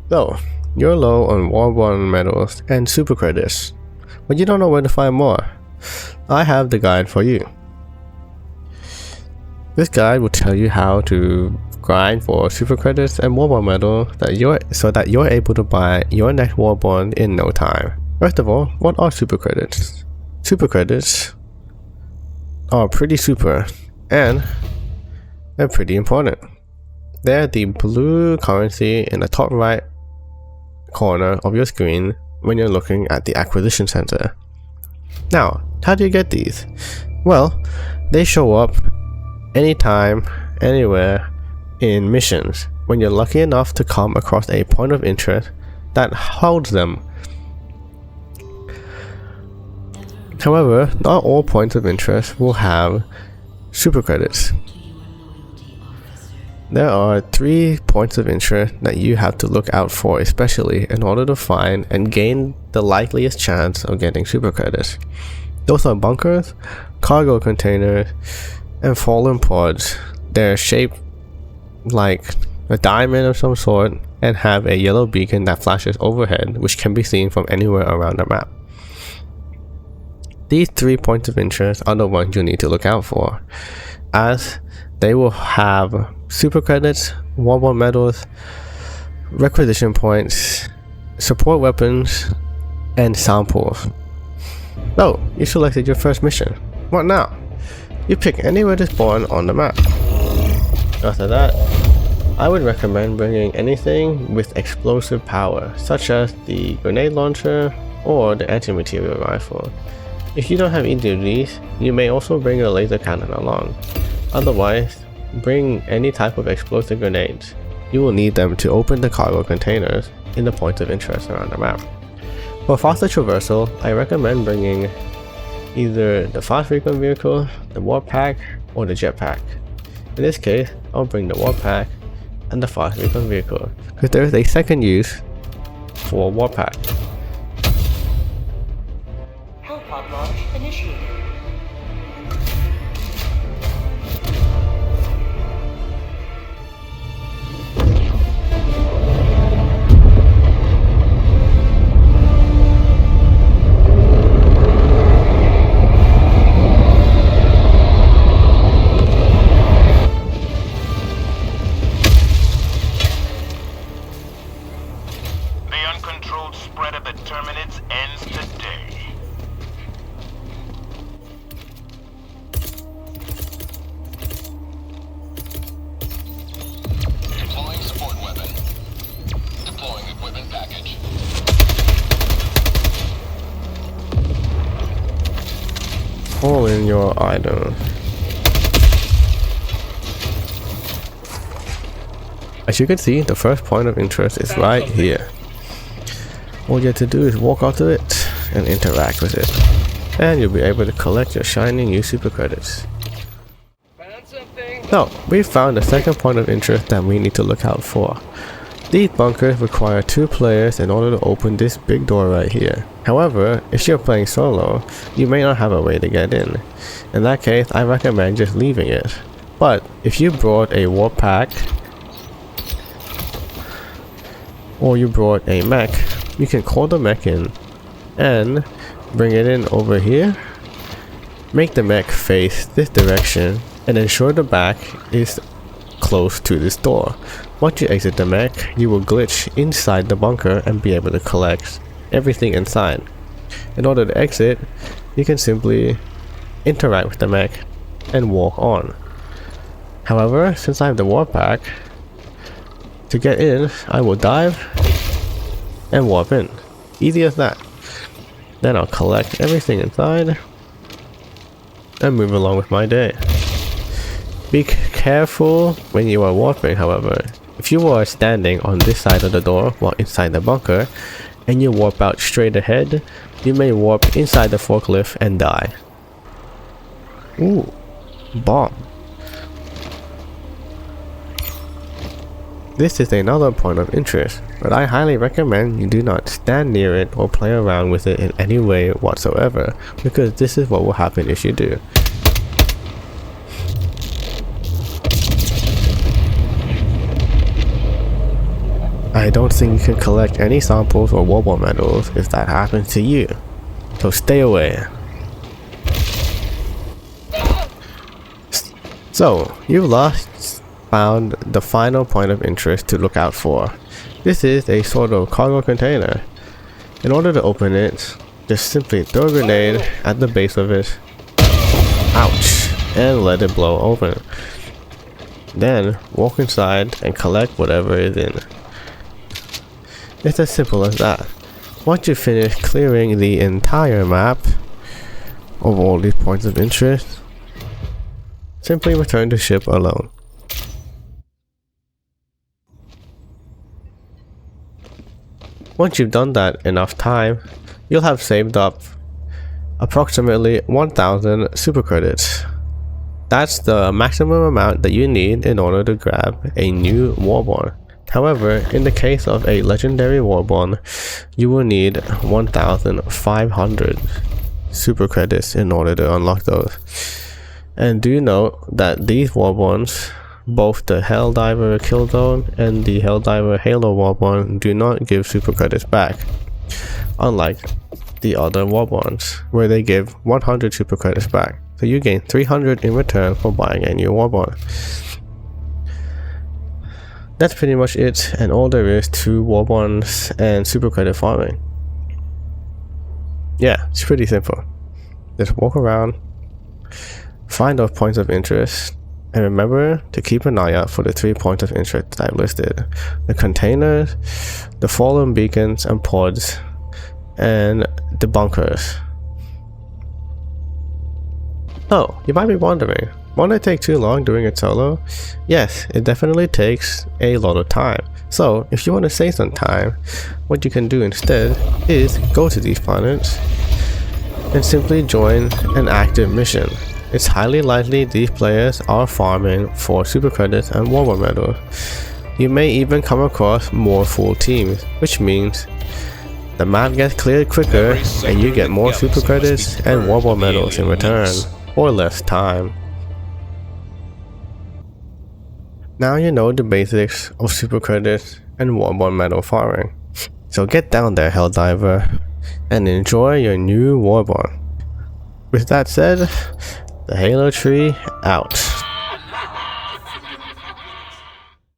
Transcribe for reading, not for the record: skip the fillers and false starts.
So, you're low on Warborn medals and super credits, but you don't know where to find more. I have the guide for you. This guide will tell you how to grind for super credits and Warborn medal so that you're able to buy your next Warborn in no time. First of all, what are super credits? Super credits are pretty super, and they're pretty important. They're the blue currency in the top right corner of your screen when you're looking at the acquisition center. Now, how do you get these? Well, they show up anytime, anywhere in missions when you're lucky enough to come across a point of interest that holds them. However, not all points of interest will have super credits. There are 3 points of interest that you have to look out for, especially in order to find and gain the likeliest chance of getting super credits. Those are bunkers, cargo containers, and fallen pods. They're shaped like a diamond of some sort and have a yellow beacon that flashes overhead, which can be seen from anywhere around the map. These 3 points of interest are the ones you need to look out for, as they will have super credits, Warborn medals, requisition points, support weapons, and samples. So, you selected your first mission. What now? You pick anywhere to spawn on the map. After that, I would recommend bringing anything with explosive power, such as the grenade launcher or the anti-material rifle. If you don't have either of these, you may also bring a laser cannon along. Otherwise, bring any type of explosive grenades. You will need them to open the cargo containers in the points of interest around the map. For faster traversal, I recommend bringing either the fast recon vehicle, the warp pack, or the jetpack. In this case, I'll bring the warp pack and the fast recon vehicle, because there is a second use for warp pack. Pod launch initiated. The uncontrolled spread of the Terminids ends today. Deploying support weapon. Deploying equipment package. Pull in your item. As you can see, the first point of interest is right here. All you have to do is walk up to it and interact with it, and you'll be able to collect your shiny new super credits. Now, we found the second point of interest that we need to look out for. These bunkers require 2 players in order to open this big door right here. However, if you're playing solo, you may not have a way to get in. In that case, I recommend just leaving it. But if you brought a warp pack, or you brought a mech, you can call the mech in and bring it in over here. Make the mech face this direction and ensure the back is close to this door. Once you exit the mech, you will glitch inside the bunker and be able to collect everything inside. In order to exit, you can simply interact with the mech and walk on. However, since I have the warp pack, to get in, I will dive and warp in. Easy as that. Then I'll collect everything inside and move along with my day. Be careful when you are warping, however. If you are standing on this side of the door while inside the bunker and you warp out straight ahead, you may warp inside the forklift and die. Ooh, bomb. This is another point of interest, but I highly recommend you do not stand near it or play around with it in any way whatsoever, because this is what will happen if you do. I don't think you can collect any samples or Warborn medals if that happens to you, so stay away. So, you've found the final point of interest to look out for. This is a sort of cargo container. In order to open it, just simply throw a grenade at the base of it, ouch, and let it blow open. Then, walk inside and collect whatever is in. It's as simple as that. Once you finish clearing the entire map of all these points of interest, simply return to ship alone. Once you've done that enough time, you'll have saved up approximately 1000 super credits. That's the maximum amount that you need in order to grab a new Warborn. However, in the case of a legendary Warborn, you will need 1500 super credits in order to unlock those. And do note that these Warborns, both the Helldiver Killzone and the Helldiver Halo Warborn, do not give super credits back, unlike the other Warborns, where they give 100 super credits back. So you gain 300 in return for buying a new Warborn. That's pretty much it, and all there is to Warborns and super credit farming. Yeah, it's pretty simple. Just walk around, find those points of interest, and remember to keep an eye out for the 3 points of interest that I've listed: the containers, the fallen beacons and pods, and the bunkers. Oh, you might be wondering, won't it take too long doing it solo? Yes, it definitely takes a lot of time. So, if you want to save some time, what you can do instead is go to these planets and simply join an active mission. It's highly likely these players are farming for super credits and Warborn medals. You may even come across more full teams, which means the map gets cleared quicker and you get more super credits and Warborn medals in return, or less time. Now you know the basics of super credits and Warborn medal farming. So get down there, Helldiver, and enjoy your new Warborn. With that said, the Halo tree out.